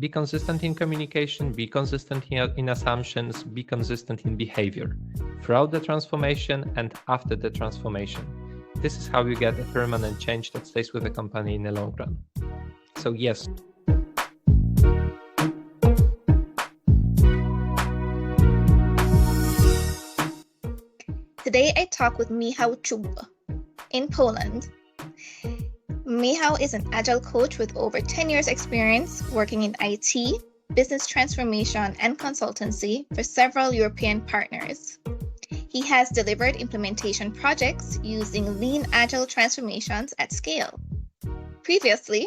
Be consistent in communication, be consistent in assumptions, be consistent in behavior throughout the transformation and after the transformation. This is how you get a permanent change that stays with the company in the long run. So yes. Today I talk with Michal Czub in Poland. Michal is an Agile coach with over 10 years experience working in IT, business transformation, and consultancy for several European partners. He has delivered implementation projects using lean Agile transformations at scale. Previously,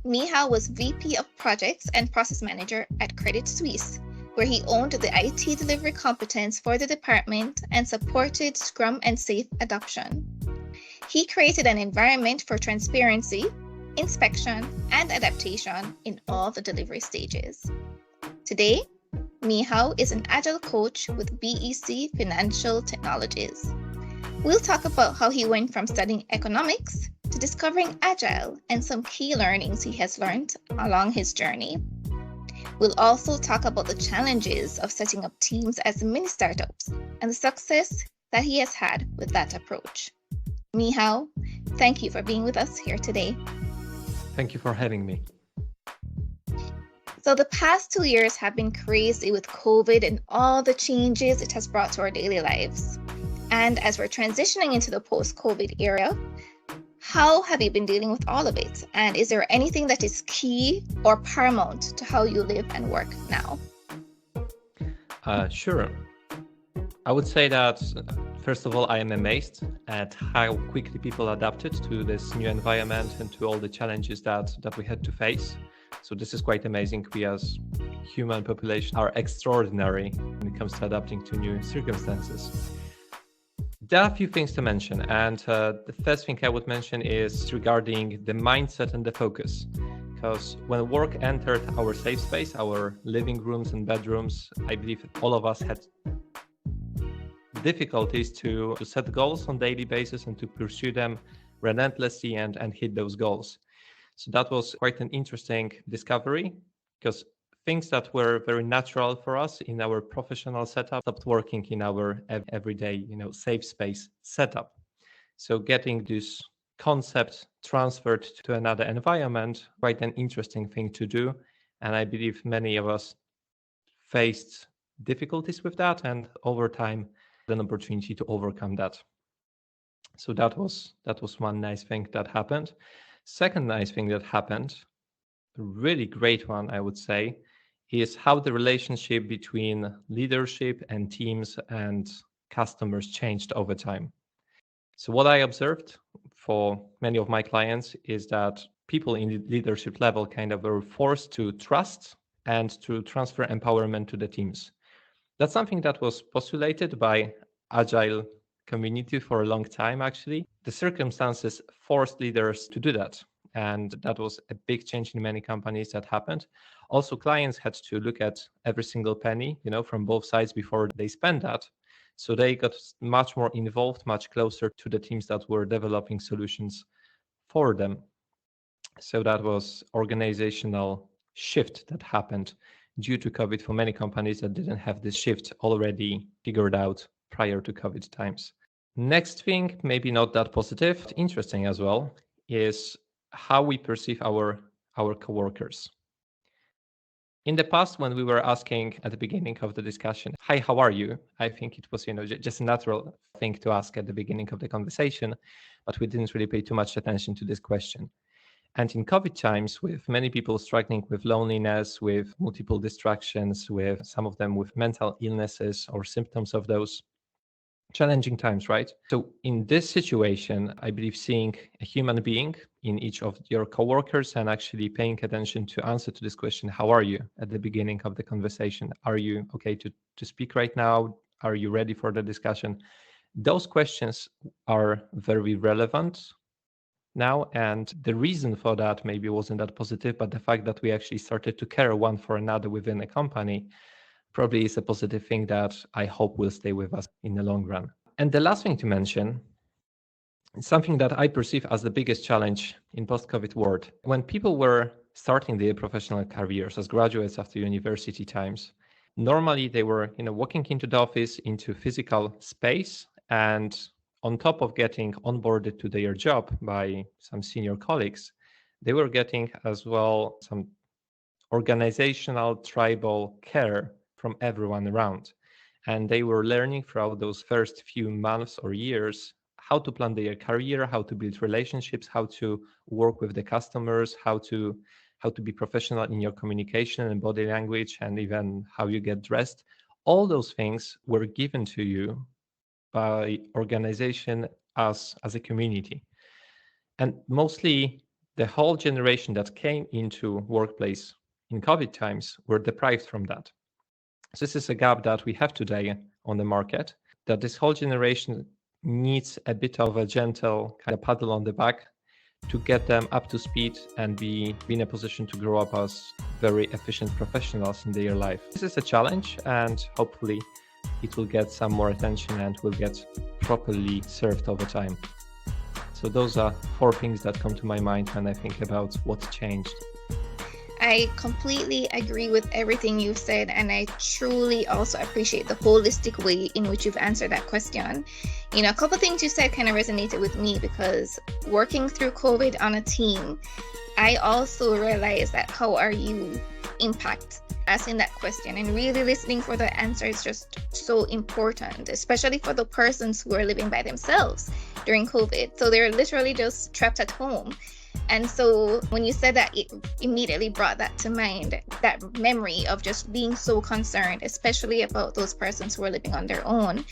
Michal was VP of Projects and Process Manager at Credit Suisse, where he owned the IT delivery competence for the department and supported Scrum and safe adoption. He created an environment for transparency, inspection, and adaptation in all the delivery stages. Today, Michal is an Agile coach with BEC Financial Technologies. We'll talk about how he went from studying economics to discovering Agile and some key learnings he has learned along his journey. We'll also talk about the challenges of setting up teams as mini startups and the success that he has had with that approach. Michal, thank you for being with us here today. Thank you for having me. So the past 2 years have been crazy with COVID and all the changes it has brought to our daily lives. And as we're transitioning into the post-COVID era, how have you been dealing with all of it? And is there anything that is key or paramount to how you live and work now? Sure. I would say that, first of all, I am amazed at how quickly people adapted to this new environment and to all the challenges that we had to face. So this is quite amazing. We as human population are extraordinary when it comes to adapting to new circumstances. There are a few things to mention, and the first thing I would mention is regarding the mindset and the focus. Because when work entered our safe space, our living rooms and bedrooms, I believe all of us had difficulties to set goals on a daily basis and to pursue them relentlessly and hit those goals. So that was quite an interesting discovery, because things that were very natural for us in our professional setup stopped working in our everyday, safe space setup. So getting this concept transferred to another environment, quite an interesting thing to do. And I believe many of us faced difficulties with that, and over time, an opportunity to overcome that. So that was one nice thing that happened. Second nice thing that happened, a really great one, I would say, is how the relationship between leadership and teams and customers changed over time. So what I observed for many of my clients is that people in the leadership level kind of were forced to trust and to transfer empowerment to the teams. That's something that was postulated by Agile community for a long time, actually. The circumstances forced leaders to do that. And that was a big change in many companies that happened. Also, clients had to look at every single penny, from both sides before they spend that. So they got much more involved, much closer to the teams that were developing solutions for them. So that was organizational shift that happened due to COVID for many companies that didn't have this shift already figured out prior to COVID times. Next thing, maybe not that positive, interesting as well, is how we perceive our coworkers. In the past, when we were asking at the beginning of the discussion, "Hi, how are you?" I think it was, just a natural thing to ask at the beginning of the conversation, but we didn't really pay too much attention to this question. And in COVID times, with many people struggling with loneliness, with multiple distractions, with some of them with mental illnesses or symptoms of those, challenging times, right? So in this situation, I believe seeing a human being in each of your coworkers and actually paying attention to answer to this question, how are you, at the beginning of the conversation? Are you okay to speak right now? Are you ready for the discussion? Those questions are very relevant now. And the reason for that maybe wasn't that positive, but the fact that we actually started to care one for another within a company probably is a positive thing that I hope will stay with us in the long run. And the last thing to mention is something that I perceive as the biggest challenge in post-COVID world. When people were starting their professional careers as graduates after university times. Normally, they were, walking into the office, into physical space, and on top of getting onboarded to their job by some senior colleagues, they were getting as well some organizational tribal care from everyone around. And they were learning throughout those first few months or years how to plan their career, how to build relationships, how to work with the customers, how to be professional in your communication and body language, and even how you get dressed. All those things were given to you by organization as a community. And mostly the whole generation that came into workplace in COVID times were deprived from that. So this is a gap that we have today on the market, that this whole generation needs a bit of a gentle kind of paddle on the back to get them up to speed and be in a position to grow up as very efficient professionals in their life. This is a challenge, and hopefully it will get some more attention and will get properly served over time. So those are 4 things that come to my mind when I think about what's changed. I completely agree with everything you've said, and I truly also appreciate the holistic way in which you've answered that question. A couple of things you said kind of resonated with me, because working through COVID on a team, I also realized that how are you impact asking that question, and really listening for the answer is just so important, especially for the persons who are living by themselves during COVID. So they're literally just trapped at home. And so when you said that, it immediately brought that to mind, that memory of just being so concerned, especially about those persons who are living on their own.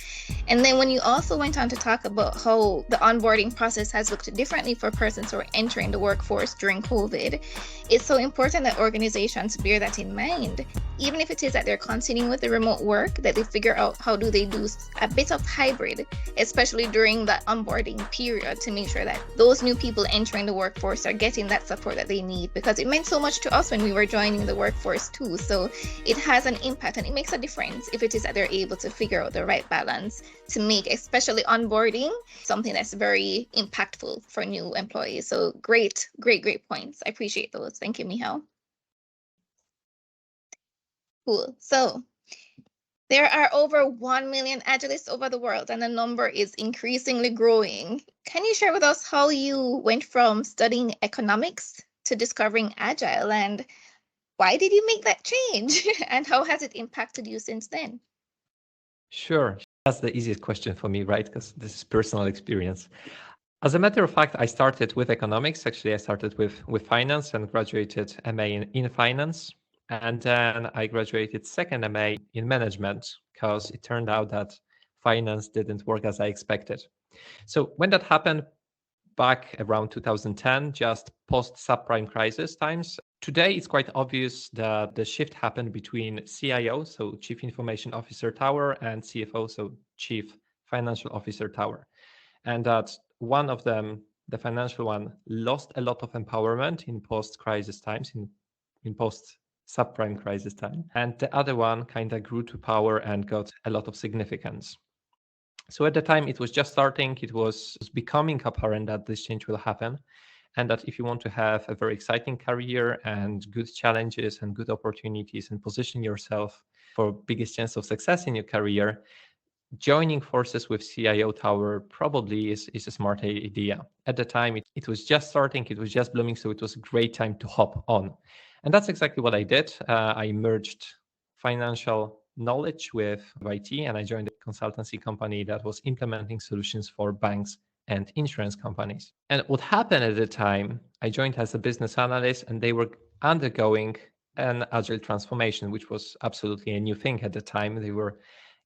And then when you also went on to talk about how the onboarding process has looked differently for persons who are entering the workforce during COVID, it's so important that organizations bear that in mind. Even if it is that they're continuing with the remote work, that they figure out how do they do a bit of hybrid, especially during that onboarding period, to make sure that those new people entering the workforce are getting that support that they need, because it meant so much to us when we were joining the workforce too. So it has an impact, and it makes a difference if it is that they're able to figure out the right balance to make, especially onboarding, something that's very impactful for new employees. So great points. I appreciate those. Thank you, Michal. Cool. So there are over 1 million Agilists over the world, and the number is increasingly growing. Can you share with us how you went from studying economics to discovering Agile, and why did you make that change? And how has it impacted you since then? Sure. That's the easiest question for me, right? Because this is personal experience. As a matter of fact, I started with economics. Actually, I started with finance and graduated MA in finance. And then I graduated second MA in management, because it turned out that finance didn't work as I expected. So when that happened back around 2010, just post subprime crisis times, today it's quite obvious that the shift happened between CIO, so Chief Information Officer Tower, and CFO, so Chief Financial Officer Tower. And that one of them, the financial one, lost a lot of empowerment in post-crisis times, in post-subprime crisis time. And the other one kind of grew to power and got a lot of significance. So at the time, it was just starting. It was becoming apparent that this change will happen, and that if you want to have a very exciting career and good challenges and good opportunities and position yourself for biggest chance of success in your career, joining forces with CIO Tower probably is a smart idea. At the time, it was just starting, it was just blooming, so it was a great time to hop on. And that's exactly what I did. I merged financial knowledge with IT, and I joined a consultancy company that was implementing solutions for banks and insurance companies. And what happened at the time, I joined as a business analyst, and they were undergoing an agile transformation, which was absolutely a new thing at the time. They were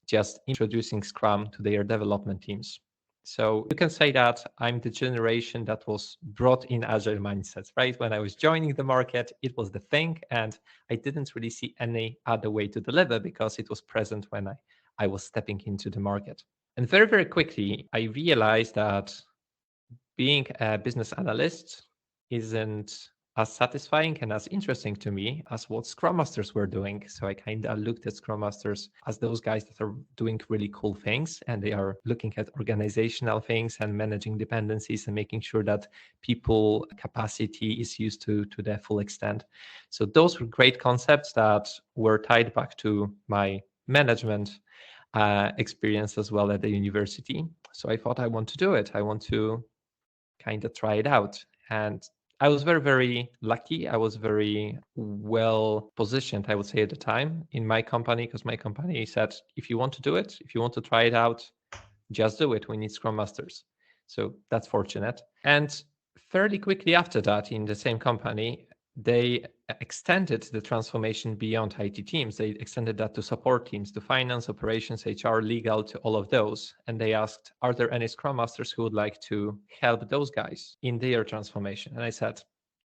just introducing Scrum to their development teams. So you can say that I'm the generation that was brought in Agile mindsets, right? When I was joining the market, it was the thing, and I didn't really see any other way to deliver because it was present when I was stepping into the market. And very, very quickly, I realized that being a business analyst isn't as satisfying and as interesting to me as what Scrum Masters were doing. So I kind of looked at Scrum Masters as those guys that are doing really cool things, and they are looking at organizational things and managing dependencies and making sure that people capacity is used to their full extent. So those were great concepts that were tied back to my management experience as well at the university. So I thought I want to do it. I want to kind of try it out. And I was very, very lucky. I was very well positioned, I would say, at the time in my company, because my company said, if you want to do it, if you want to try it out, just do it. We need Scrum Masters. So that's fortunate. And fairly quickly after that, in the same company, they extended the transformation beyond IT teams. They extended that to support teams, to finance, operations, HR, legal, to all of those. And they asked, are there any Scrum Masters who would like to help those guys in their transformation? And I said,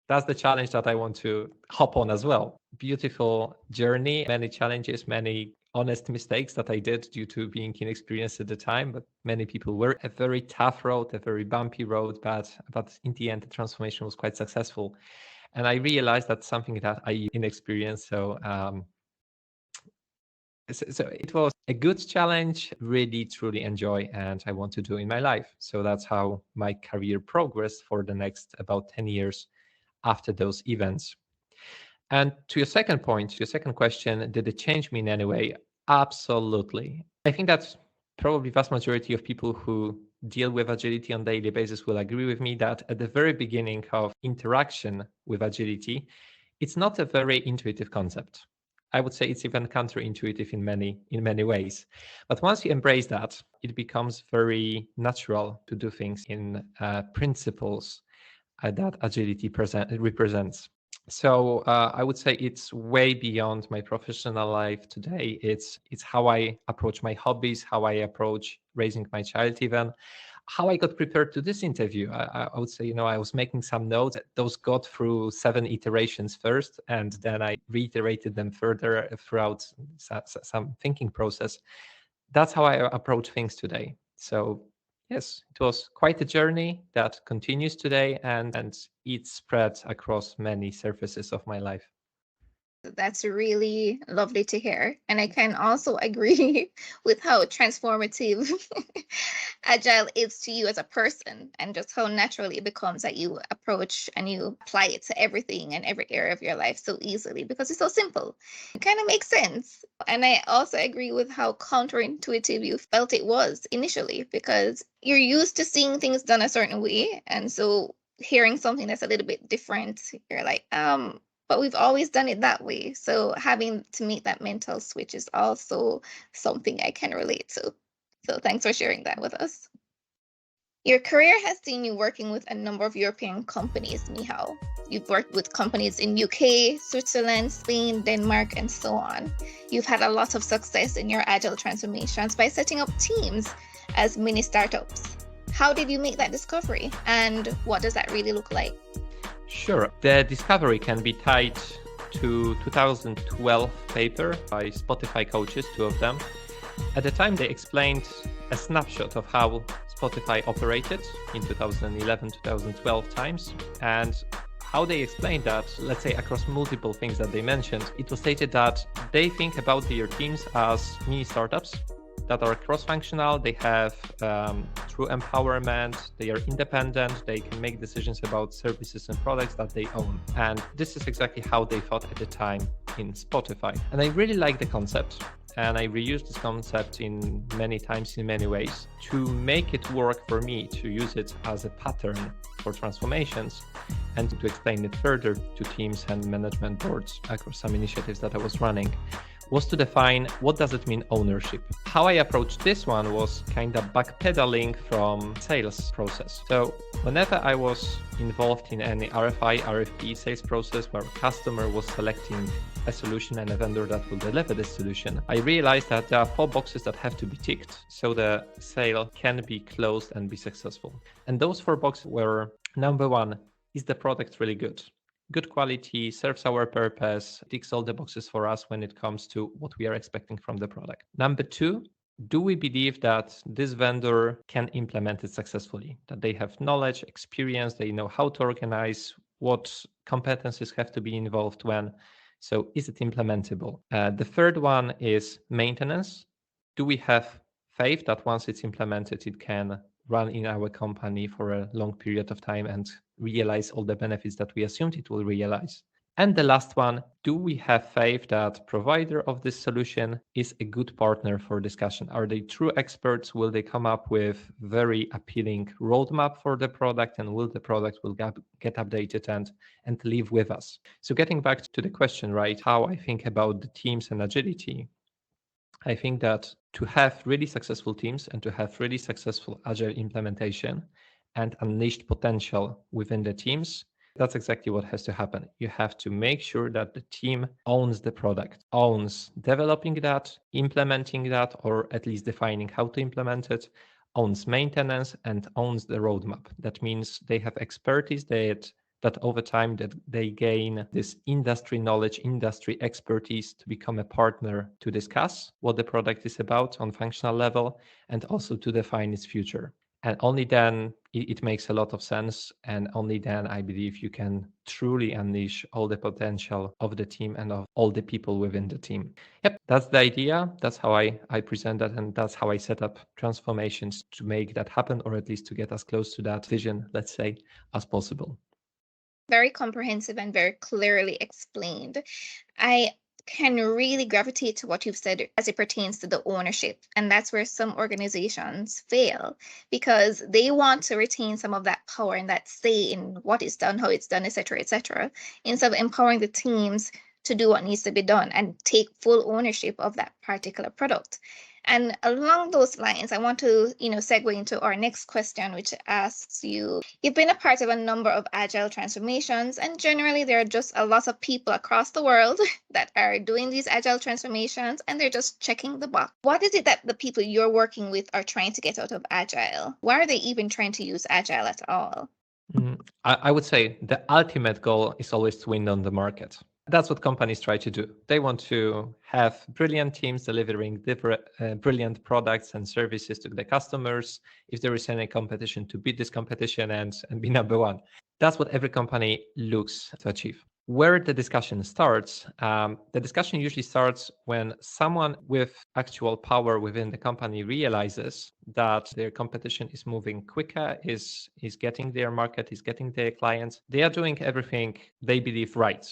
that's the challenge that I want to hop on as well. Beautiful journey, many challenges, many honest mistakes that I did due to being inexperienced at the time, but many people were. A very tough road, a very bumpy road, but in the end, the transformation was quite successful. And I realized that's something that I inexperienced. So it was a good challenge, really, truly enjoy, and I want to do in my life. So that's how my career progressed for the next about 10 years after those events. And to your second point, your second question, did it change me in any way? Absolutely. I think that probably vast majority of people who deal with agility on a daily basis will agree with me that at the very beginning of interaction with agility, it's not a very intuitive concept. I would say it's even counterintuitive in many ways. But once you embrace that, it becomes very natural to do things in principles that agility represents. So I would say it's way beyond my professional life today. It's how I approach my hobbies, how I approach raising my child, even how I got prepared to this interview. I would say, I was making some notes. Those got through 7 iterations first, and then I reiterated them further throughout some thinking process. That's how I approach things today. So yes, it was quite a journey that continues today, and it spreads across many surfaces of my life. That's really lovely to hear. And I can also agree with how transformative Agile is to you as a person, and just how naturally it becomes that you approach and you apply it to everything and every area of your life so easily because it's so simple. It kind of makes sense. And I also agree with how counterintuitive you felt it was initially, because you're used to seeing things done a certain way. And so hearing something that's a little bit different, you're like, but we've always done it that way. So having to make that mental switch is also something I can relate to. So thanks for sharing that with us. Your career has seen you working with a number of European companies, Michal. You've worked with companies in UK, Switzerland, Spain, Denmark, and so on. You've had a lot of success in your agile transformations by setting up teams as mini startups. How did you make that discovery, and what does that really look like? Sure. The discovery can be tied to 2012 paper by Spotify coaches, 2 of them. At the time, they explained a snapshot of how Spotify operated in 2011, 2012 times, and how they explained that, let's say, across multiple things that they mentioned. It was stated that they think about their teams as mini startups that are cross-functional. They have true empowerment, they are independent, they can make decisions about services and products that they own. And this is exactly how they thought at the time in Spotify. And I really like the concept, and I reused this concept in many times in many ways to make it work for me, to use it as a pattern for transformations, and to explain it further to teams and management boards across some initiatives that I was running, was to define what does it mean ownership. How I approached this one was kind of backpedaling from sales process. So whenever I was involved in any RFI, RFP sales process where a customer was selecting a solution and a vendor that will deliver this solution, I realized that there are 4 boxes that have to be ticked so the sale can be closed and be successful. And those 4 boxes were, number 1, is the product really good? Good quality, serves our purpose, ticks all the boxes for us when it comes to what we are expecting from the product. Number 2, do we believe that this vendor can implement it successfully? That they have knowledge, experience, they know how to organize, what competencies have to be involved when. So is it implementable? The third one is maintenance. Do we have faith that once it's implemented, it can run in our company for a long period of time and realize all the benefits that we assumed it will realize? And the last one, do we have faith that provider of this solution is a good partner for discussion? Are they true experts? Will they come up with very appealing roadmap for the product, and will the product will get updated and live with us? So getting back to the question, right, how I think about the teams and agility, I think that to have really successful teams and to have really successful agile implementation and unleashed potential within the teams, that's exactly what has to happen. You have to make sure that the team owns the product, owns developing that, implementing that, or at least defining how to implement it, owns maintenance, and owns the roadmap. That means they have expertise that over time that they gain this industry knowledge, industry expertise to become a partner to discuss what the product is about on functional level and also to define its future. And only then it makes a lot of sense. And only then I believe you can truly unleash all the potential of the team and of all the people within the team. Yep, that's the idea. That's how I present that. And that's how I set up transformations to make that happen, or at least to get as close to that vision, let's say, as possible. Very comprehensive and very clearly explained. I can really gravitate to what you've said as it pertains to the ownership. And that's where some organizations fail, because they want to retain some of that power and that say in what is done, how it's done, etc., instead of empowering the teams to do what needs to be done and take full ownership of that particular product. And along those lines, I want to, segue into our next question, which asks you, you've been a part of a number of agile transformations, and generally there are just a lot of people across the world that are doing these agile transformations, and they're just checking the box. What is it that the people you're working with are trying to get out of agile? Why are they even trying to use agile at all? I would say the ultimate goal is always to win on the market. That's what companies try to do. They want to have brilliant teams delivering different, brilliant products and services to the customers. If there is any competition, to beat this competition and be number one. That's what every company looks to achieve. Where the discussion starts, the discussion usually starts when someone with actual power within the company realizes that their competition is moving quicker, is getting their market, is getting their clients. They are doing everything they believe right.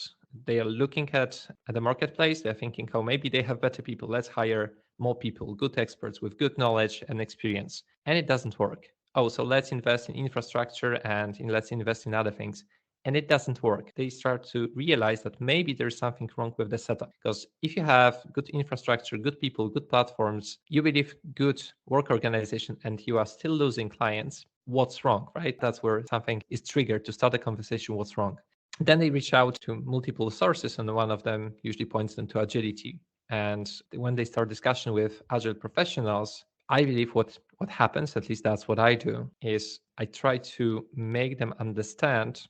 They are looking at the marketplace. They're thinking, oh, maybe they have better people. Let's hire more people, good experts with good knowledge and experience. And it doesn't work. Oh, so let's invest in infrastructure and let's invest in other things. And it doesn't work. They start to realize that maybe there's something wrong with the setup. Because if you have good infrastructure, good people, good platforms, you believe good work organization, and you are still losing clients, what's wrong, right? That's where something is triggered to start a conversation, what's wrong. Then they reach out to multiple sources, and one of them usually points them to agility. And when they start discussion with agile professionals, I believe what happens, at least that's what I do, is I try to make them understand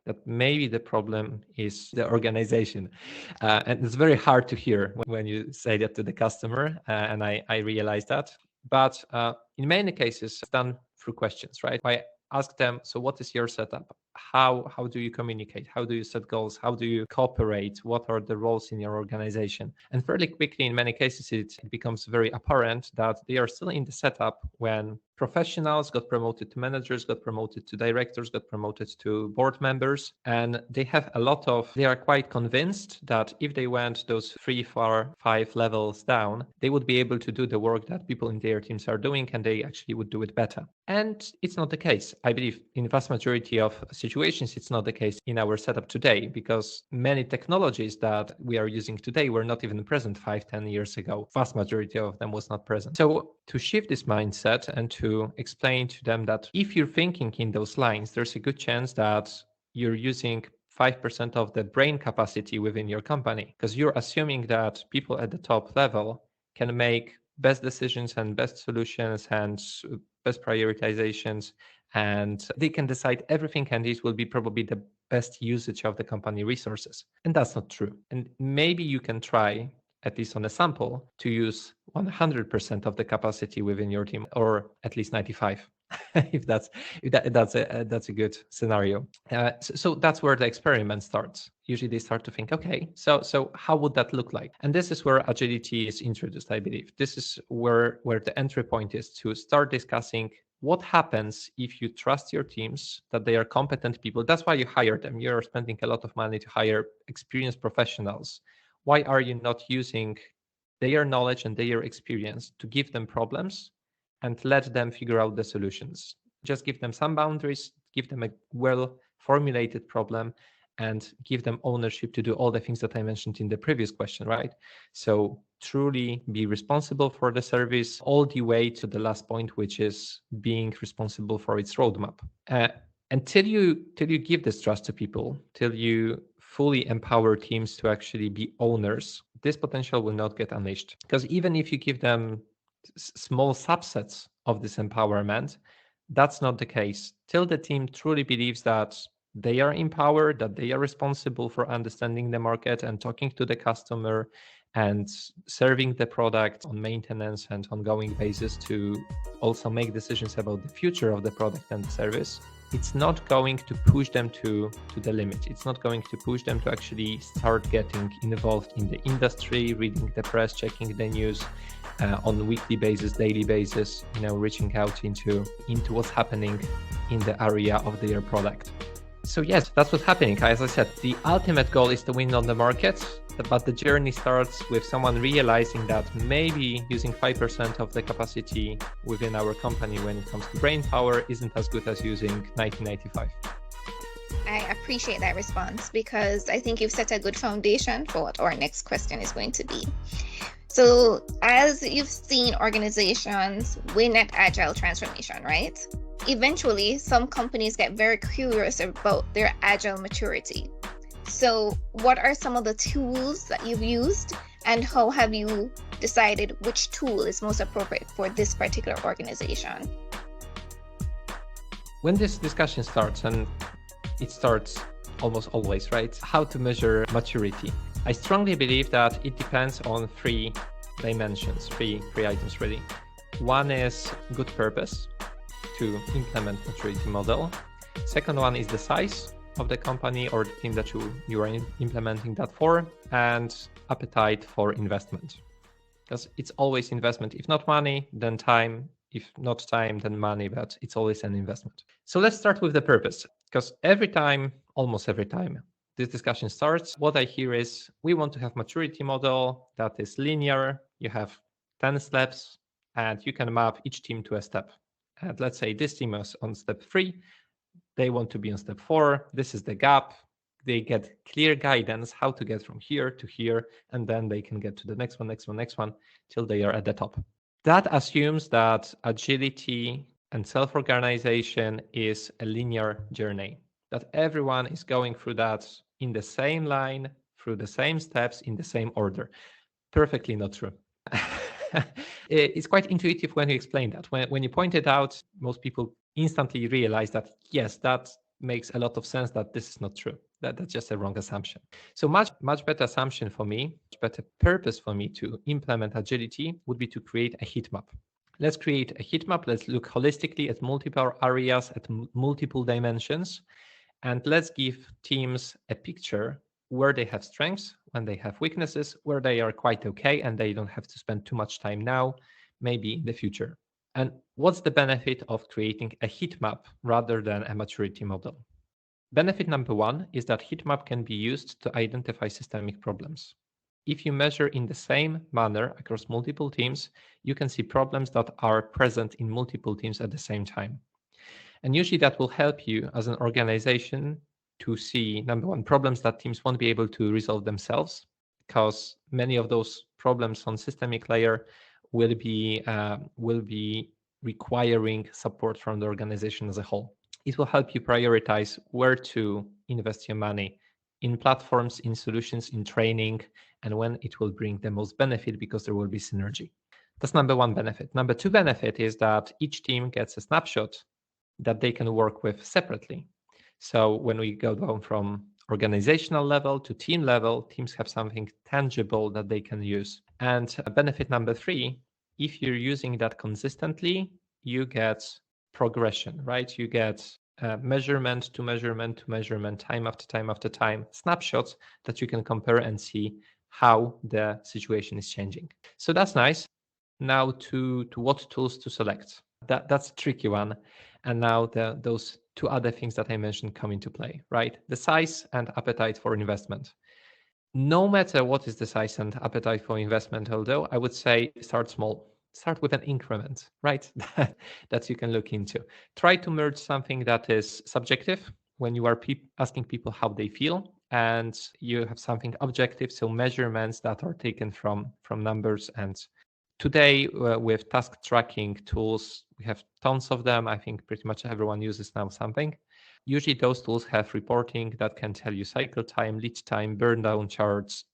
that maybe the problem is the organization. And it's very hard to hear when you say that to the customer, and I realize that. But in many cases, it's done through questions, right? I ask them, so what is your setup? How do you communicate? How do you set goals? How do you cooperate? What are the roles in your organization? And fairly quickly, in many cases, it becomes very apparent that they are still in the setup when professionals got promoted to managers, got promoted to directors, got promoted to board members. And they are quite convinced that if they went those 3, 4, 5 levels down, they would be able to do the work that people in their teams are doing, and they actually would do it better. And it's not the case. I believe in the vast majority of situations, it's not the case in our setup today, because many technologies that we are using today were not even present 5, 10 years ago. Vast majority of them was not present. So to shift this mindset and to explain to them that if you're thinking in those lines, there's a good chance that you're using 5% of the brain capacity within your company, because you're assuming that people at the top level can make best decisions and best solutions and best prioritizations, and they can decide everything, and this will be probably the best usage of the company resources. And that's not true. And maybe you can try, at least on a sample, to use 100% of the capacity within your team, or at least 95. if that's a good scenario. So that's where the experiment starts. Usually they start to think, okay, so how would that look like? And this is where agility is introduced, I believe. This is where the entry point is, to start discussing what happens if you trust your teams that they are competent people. That's why you hire them. You're spending a lot of money to hire experienced professionals. Why are you not using their knowledge and their experience to give them problems and let them figure out the solutions? Just give them some boundaries, give them a well formulated problem, and give them ownership to do all the things that I mentioned in the previous question, right? So truly be responsible for the service all the way to the last point, which is being responsible for its roadmap. Until you give this trust to people, till you fully empower teams to actually be owners, this potential will not get unleashed. Because even if you give them small subsets of this empowerment, that's not the case. Till the team truly believes that they are empowered, that they are responsible for understanding the market and talking to the customer and serving the product on maintenance and ongoing basis to also make decisions about the future of the product and the service, it's not going to push them to the limit. It's not going to push them to actually start getting involved in the industry, reading the press, checking the news on a weekly basis, daily basis, reaching out into what's happening in the area of their product. So yes, that's what's happening. As I said, the ultimate goal is to win on the market, but the journey starts with someone realizing that maybe using 5% of the capacity within our company when it comes to brain power isn't as good as using 1995. I appreciate that response, because I think you've set a good foundation for what our next question is going to be. So as you've seen organizations win at Agile transformation, right? Eventually, some companies get very curious about their Agile maturity. So what are some of the tools that you've used, and how have you decided which tool is most appropriate for this particular organization? When this discussion starts, and it starts almost always, right? How to measure maturity. I strongly believe that it depends on three dimensions, three items really. One is good purpose to implement maturity model. Second one is the size of the company or the team that you are implementing that for, and appetite for investment. Because it's always investment. If not money, then time. If not time, then money, but it's always an investment. So let's start with the purpose, because almost every time this discussion starts, what I hear is we want to have maturity model that is linear. You have 10 steps and you can map each team to a step. And let's say this team is on step 3. They want to be on step 4. This is the gap. They get clear guidance how to get from here to here, and then they can get to the next one, till they are at the top. That assumes that agility and self-organization is a linear journey, that everyone is going through that in the same line, through the same steps, in the same order. Perfectly not true. It's quite intuitive when you explain that. When you point it out, most people instantly realize that, yes, that makes a lot of sense, that this is not true. That's just a wrong assumption. So much better assumption for me, much better purpose for me to implement agility would be to create a heat map. Let's create a heat map. Let's look holistically at multiple areas, at multiple dimensions, and let's give teams a picture where they have strengths, when they have weaknesses, where they are quite okay and they don't have to spend too much time now, maybe in the future. And what's the benefit of creating a heat map rather than a maturity model? Benefit number 1 is that heat map can be used to identify systemic problems. If you measure in the same manner across multiple teams, you can see problems that are present in multiple teams at the same time. And usually that will help you as an organization to see, number 1, problems that teams won't be able to resolve themselves, because many of those problems on systemic layer will be requiring support from the organization as a whole. It will help you prioritize where to invest your money, in platforms, in solutions, in training, and when it will bring the most benefit, because there will be synergy. That's number 1 benefit. Number 2 benefit is that each team gets a snapshot that they can work with separately. So when we go down from organizational level to team level, teams have something tangible that they can use. And benefit number 3, if you're using that consistently, you get progression, right? You get measurement to measurement to measurement, time after time after time, snapshots that you can compare and see how the situation is changing. So that's nice. Now to what tools to select. That's a tricky one. And now those two other things that I mentioned come into play, right? The size and appetite for investment. No matter what is the size and appetite for investment, although I would say start small, start with an increment, right? That you can look into. Try to merge something that is subjective when you are asking people how they feel, and you have something objective, so measurements that are taken from numbers. And today with task tracking tools, we have tons of them. I think pretty much everyone uses now something. Usually those tools have reporting that can tell you cycle time, lead time, burn down charts,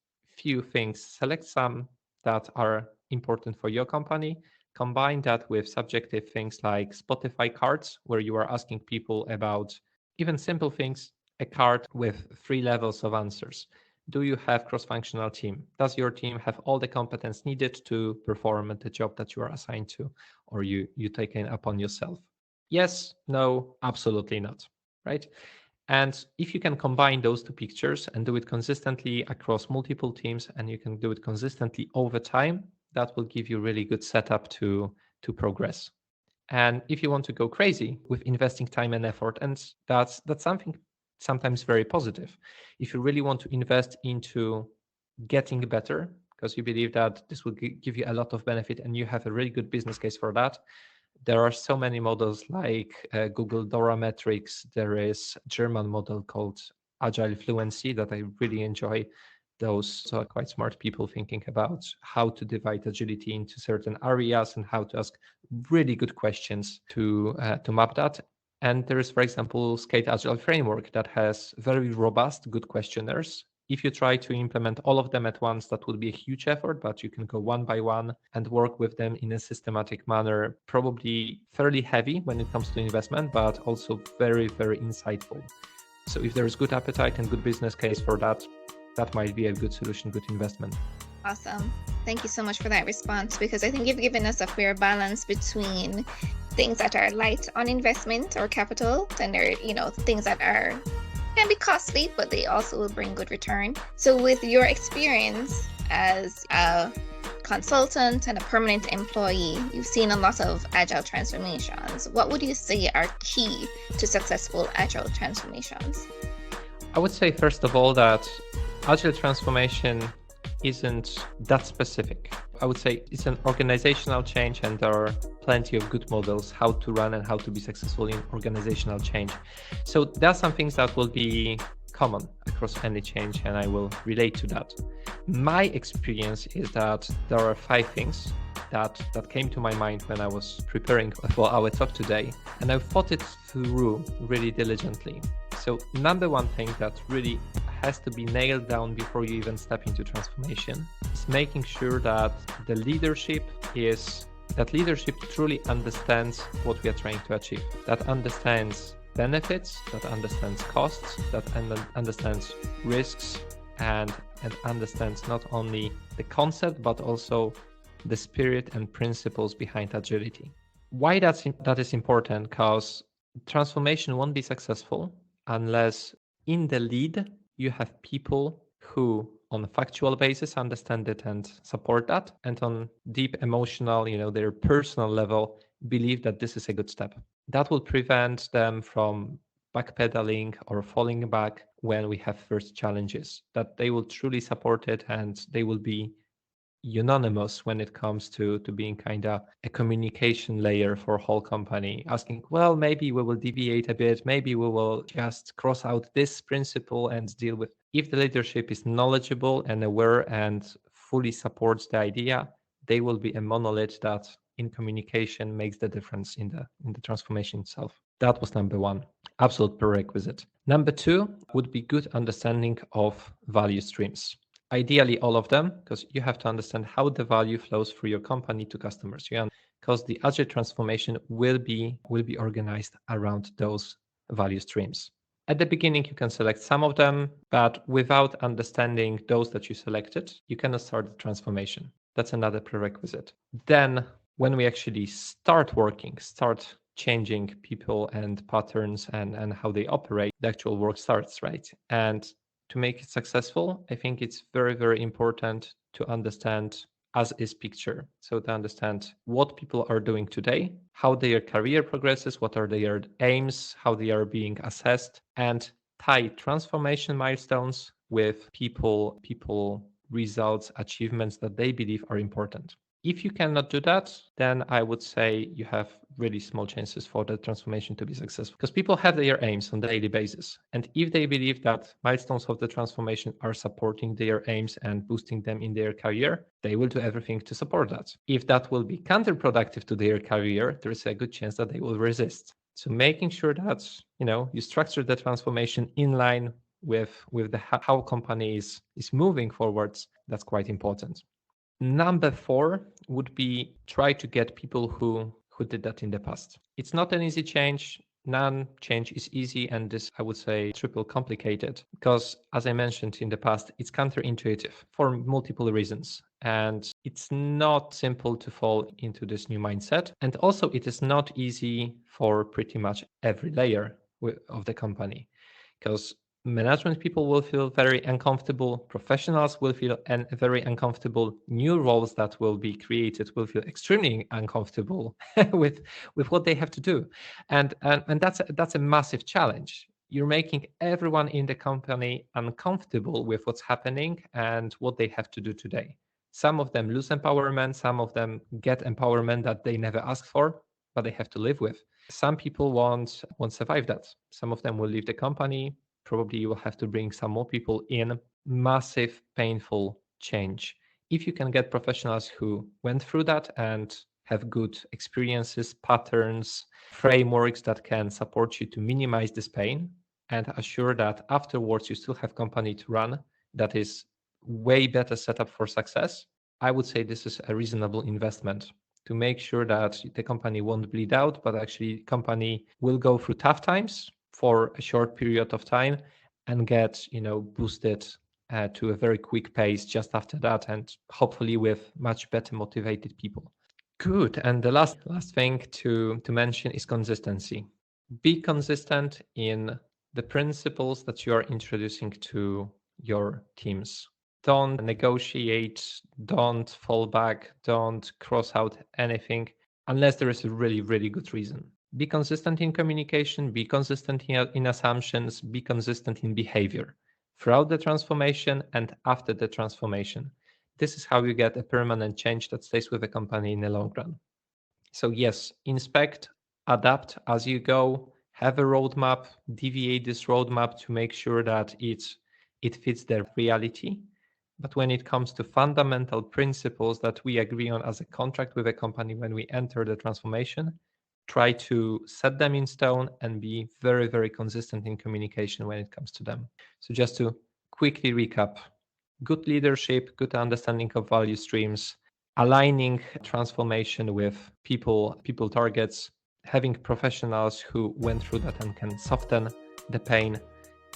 few things. Select some that are important for your company. Combine that with subjective things like Spotify cards, where you are asking people about even simple things, a card with 3 levels of answers. Do you have cross-functional team? Does your team have all the competence needed to perform the job that you are assigned to, or you take it upon yourself? Yes, no, absolutely not, right? And if you can combine those two pictures and do it consistently across multiple teams, and you can do it consistently over time, that will give you really good setup to progress. And if you want to go crazy with investing time and effort, and that's something sometimes very positive. If you really want to invest into getting better, because you believe that this will give you a lot of benefit and you have a really good business case for that, there are so many models like Google Dora Metrics. There is a German model called Agile Fluency that I really enjoy. Those are quite smart people thinking about how to divide agility into certain areas and how to ask really good questions to map that. And there is, for example, Skate Agile Framework that has very robust, good questionnaires. If you try to implement all of them at once, that would be a huge effort, but you can go one by one and work with them in a systematic manner, probably fairly heavy when it comes to investment, but also very, very insightful. So if there is good appetite and good business case for that, that might be a good solution, good investment. Awesome. Thank you so much for that response, because I think you've given us a fair balance between things that are light on investment or capital, and there are, things that can be costly, but they also will bring good return. So with your experience as a consultant and a permanent employee, you've seen a lot of agile transformations. What would you say are key to successful agile transformations? I would say, first of all, that agile transformation isn't that specific. I would say it's an organizational change, and there are plenty of good models how to run and how to be successful in organizational change. So there are some things that will be common across any change, and I will relate to that. My experience is that there are 5 things that came to my mind when I was preparing for our talk today, and I thought it through really diligently. So number one thing that really has to be nailed down before you even step into transformation is making sure that the leadership truly understands what we are trying to achieve, that understands benefits, that understands costs, that understands risks, and understands not only the concept but also the spirit and principles behind agility. Why that is important? Because transformation won't be successful unless in the lead you have people who on a factual basis understand it and support that, and on deep emotional, their personal level, believe that this is a good step. That will prevent them from backpedaling or falling back when we have first challenges, that they will truly support it and they will be unanimous when it comes to being kind of a communication layer for whole company, asking, well, maybe we will deviate a bit, maybe we will just cross out this principle and deal with. If the leadership is knowledgeable and aware and fully supports the idea, they will be a monolith that in communication makes the difference in the transformation itself. That was number one, absolute prerequisite. Number 2 would be good understanding of value streams. Ideally, all of them, because you have to understand how the value flows through your company to customers. Because the agile transformation will be organized around those value streams. At the beginning, you can select some of them, but without understanding those that you selected, you cannot start the transformation. That's another prerequisite. Then, when we actually start changing people and patterns and how they operate, the actual work starts, right? And to make it successful, I think it's very, very important to understand as is picture. So to understand what people are doing today, how their career progresses, what are their aims, how they are being assessed, and tie transformation milestones with people results, achievements that they believe are important. If you cannot do that, then I would say you have really small chances for the transformation to be successful, because people have their aims on a daily basis. And if they believe that milestones of the transformation are supporting their aims and boosting them in their career, they will do everything to support that. If that will be counterproductive to their career, there is a good chance that they will resist. So making sure that, you structure the transformation in line with the how company is moving forwards, that's quite important. Number 4 would be try to get people who did that in the past. It's not an easy change. None change is easy, and this, I would say, triple complicated, because as I mentioned in the past, it's counterintuitive for multiple reasons. And it's not simple to fall into this new mindset. And also it is not easy for pretty much every layer of the company, because management people will feel very uncomfortable, professionals will feel very uncomfortable, new roles that will be created will feel extremely uncomfortable with what they have to do, and that's a massive challenge. You're making everyone in the company uncomfortable with what's happening and what they have to do today. Some of them lose empowerment, some of them get empowerment that they never asked for, but they have to live with. Some people won't survive that. Some of them will leave the company. Probably you will have to bring some more people in. Massive, painful change. If you can get professionals who went through that and have good experiences, patterns, frameworks that can support you to minimize this pain and assure that afterwards you still have company to run that is way better set up for success, I would say this is a reasonable investment to make sure that the company won't bleed out, but actually company will go through tough times for a short period of time and get boosted to a very quick pace just after that, and hopefully with much better motivated people. Good. And the last thing to mention is consistency. Be consistent in the principles that you are introducing to your teams. Don't negotiate, don't fall back, don't cross out anything unless there is a really, really good reason. Be consistent in communication, be consistent in assumptions, be consistent in behavior throughout the transformation and after the transformation. This is how you get a permanent change that stays with the company in the long run. So yes, inspect, adapt as you go, have a roadmap, deviate this roadmap to make sure that it fits their reality. But when it comes to fundamental principles that we agree on as a contract with a company when we enter the transformation, try to set them in stone and be very, very consistent in communication when it comes to them. So just to quickly recap, good leadership, good understanding of value streams, aligning transformation with people targets, having professionals who went through that and can soften the pain,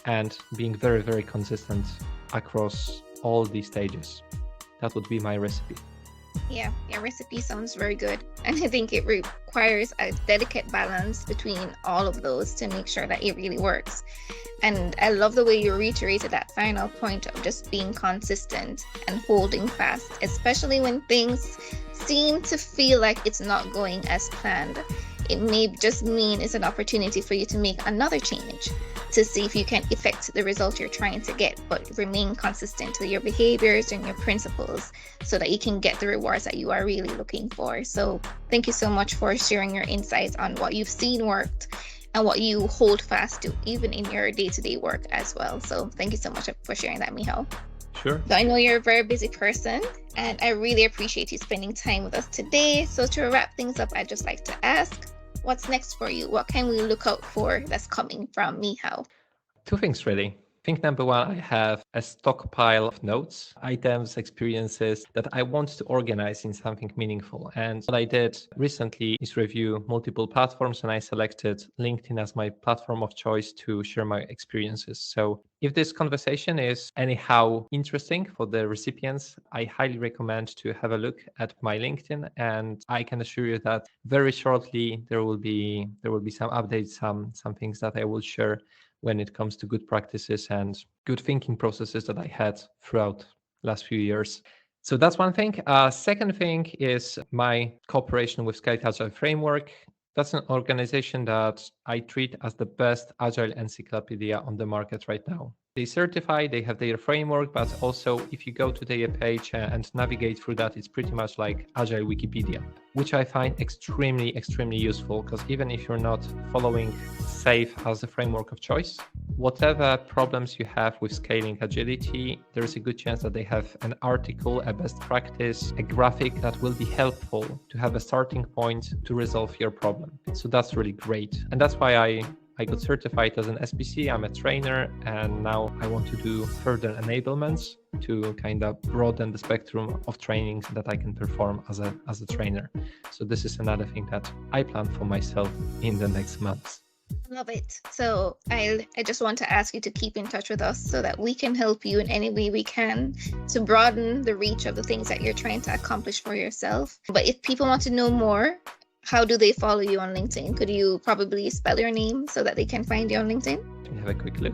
and being very, very consistent across all these stages. That would be my recipe. Yeah, your recipe sounds very good. And I think it requires a delicate balance between all of those to make sure that it really works. And I love the way you reiterated that final point of just being consistent and holding fast, especially when things seem to feel like it's not going as planned. It may just mean it's an opportunity for you to make another change to see if you can affect the result you're trying to get, but remain consistent to your behaviors and your principles so that you can get the rewards that you are really looking for. So thank you so much for sharing your insights on what you've seen worked and what you hold fast to, even in your day-to-day work as well. So thank you so much for sharing that, Michal. Sure. So I know you're a very busy person, and I really appreciate you spending time with us today. So to wrap things up, I'd just like to ask, what's next for you? What can we look out for that's coming from Michal? Two things, really. think number one, I have a stockpile of notes, items, experiences that I want to organize in something meaningful. And what I did recently is review multiple platforms, and I selected LinkedIn as my platform of choice to share my experiences. So if this conversation is anyhow interesting for the recipients, I highly recommend to have a look at my LinkedIn, and I can assure you that very shortly there will be some updates, some things that I will share when it comes to good practices and good thinking processes that I had throughout last few years. So that's one thing. Second thing is my cooperation with Scaled Agile Framework. That's an organization that I treat as the best Agile encyclopedia on the market right now. They certify, they have their framework, but also if you go to their page and navigate through that, it's pretty much like Agile Wikipedia, which I find extremely, extremely useful, because even if you're not following SAFe as the framework of choice, whatever problems you have with scaling agility, there is a good chance that they have an article, a best practice, a graphic that will be helpful to have a starting point to resolve your problem. So that's really great. And that's why I got certified as an SBC. I'm a trainer, and now I want to do further enablements to kind of broaden the spectrum of trainings that I can perform as a trainer. So this is another thing that I plan for myself in the next months. Love it. So I just want to ask you to keep in touch with us so that we can help you in any way we can to broaden the reach of the things that you're trying to accomplish for yourself. But if people want to know more, how do they follow you on LinkedIn? Could you probably spell your name so that they can find you on LinkedIn? Can you have a quick look?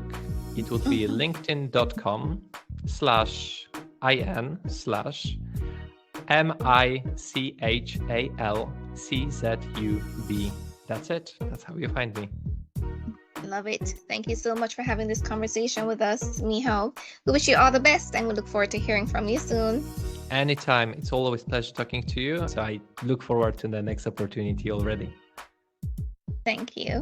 It would be linkedin.com/IN/MICHALCZUB. That's it. That's how you find me. Love it. Thank you so much for having this conversation with us, Michal. We wish you all the best, and we look forward to hearing from you soon. Anytime. It's always a pleasure talking to you. So I look forward to the next opportunity already. Thank you.